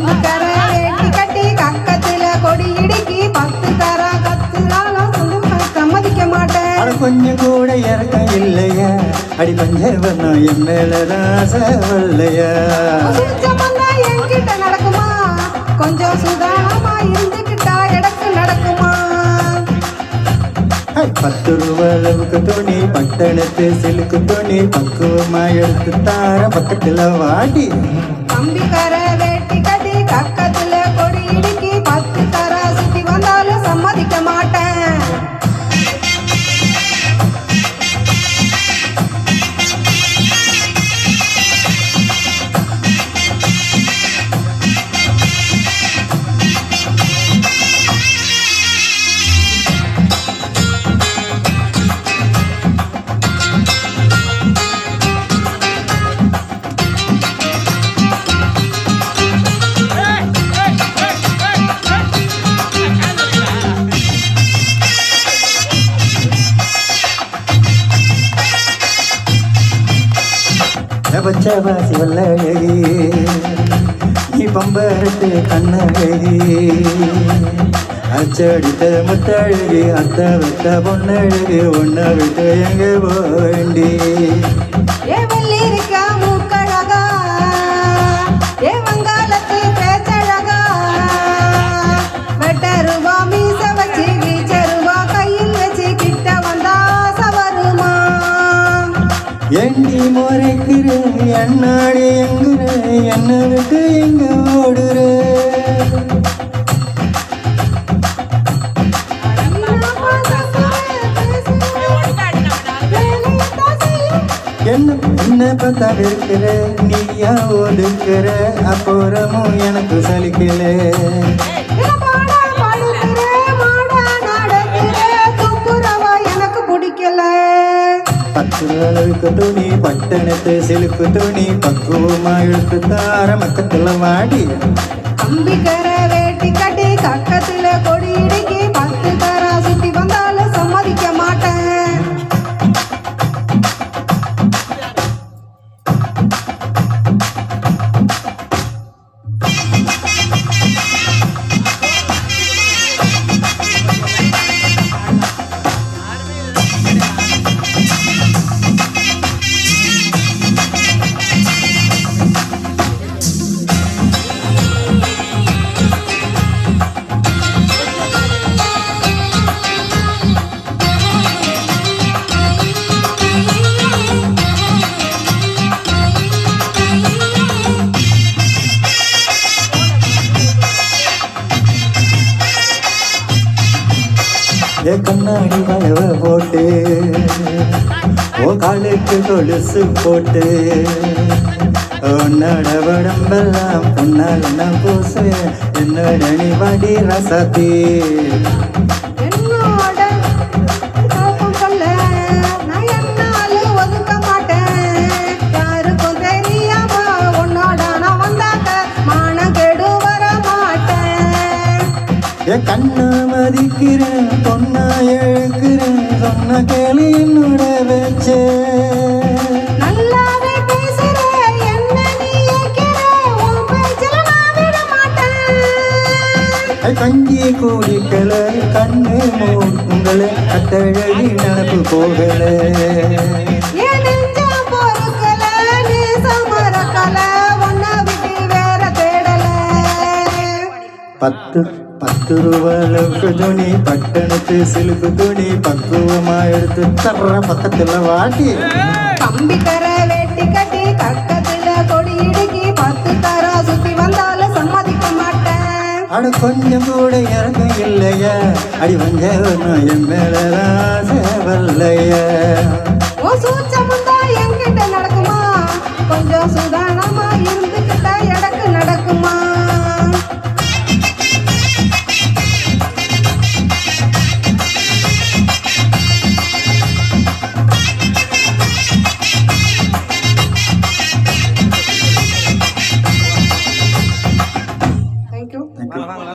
வேட்டி கட்டி கக்கத்துல கொடி இடுக்கி 10 தர கத்துனாலும் சம்மதிக்க மாட்டேன். கொஞ்சம் கூட இறக்கம் இல்லையா அடி பஞ்சவர்ணம் என் மேலதான் ஆசைவல்லையா. என்கிட்ட நடக்குமா கொஞ்சம் சுதாரணமா இருந்துகிட்டா எனக்கு நடக்குமா. 10 ரூபா அளவுக்கு துணி பட்டணத்து சிலுக்கு துணி பக்குவமா எடுத்து தார பக்கத்துல வாடி. கம்பிக்கர வேட்டி கட்டி கக்கத்துல கொடி இடுக்கி 10 தர சுத்தி வந்தாலும் சம்மதிக்க மாட்டேன். பச்சவாசி வல்லழகி நீ பம்பரத்து கண்ணழகி அச்சடித்த முத்தழகி அத்த வைத்த பொன்னழகி ஒன்ன விட்டு எங்க போண்டி. மூக்கழகா ஏ வங்காளத்து பேச்சழகா வெட்டருவா மீச வச்சு வீச்சருவா கையில் வச்சு கிட்ட வந்தா சவருமா. எண்ணி முறைக்கிற என்னாடி எங்குற என்ன விட்டு எங்க ஓடுற. என்ன பார்த்தா இருக்கிற நீயா ஒதுக்குற அப்புறமும் எனக்கு சலிக்கல. எனக்கு பிடிக்கல. 10 அளவுக்கு துணி பட்டணத்து சிலுக்கு துணி பக்குவமா எடுத்து தார பக்கத்துல வாடி. கம்பிக்கர வேட்டி கட்டி கக்கத்துல கொடி இடுக்கி 10 தர சுத்தி வந்தாலும் சம்மதிக்க மாட்டேன். கண்ணாடி வளவ போட்டு ஓ காலுக்கு கொலுசு போட்டு உன்னோட உடம்பெல்லாம் பொன்னால் நான் பூசு என்னோட நீ வாடி ரசாத்தி. கண்ணா மதிக்கிறேன் பொண்ணா எழுக்கிறேன் சொன்ன கேள்வி என்னோட வச்சே. நல்லாவே பேசுற என்ன நீ உன் பேச்சல நான் விட மாட்டேன். கஞ்சி கூடிக்கல கண்ணு மூக்குங்களே கட்டழகி நினப்பு போகல. பத்து ரூபாய்க்கு துணி பட்டணத்து சிலுக்கு துணி பக்குவமா எடுத்து தர்ற பக்கத்துல வாட்டி. கம்பிக்கர வேட்டி கட்டி கக்கத்துல கொடி இடுக்கி 10 தர சுத்தி வந்தாலும் சம்மதிக்க மாட்டேன். அட கொஞ்சம் கூட இறக்கம் இல்லையா அடி வஞ்ச என் மேல ஆசை வரலையா.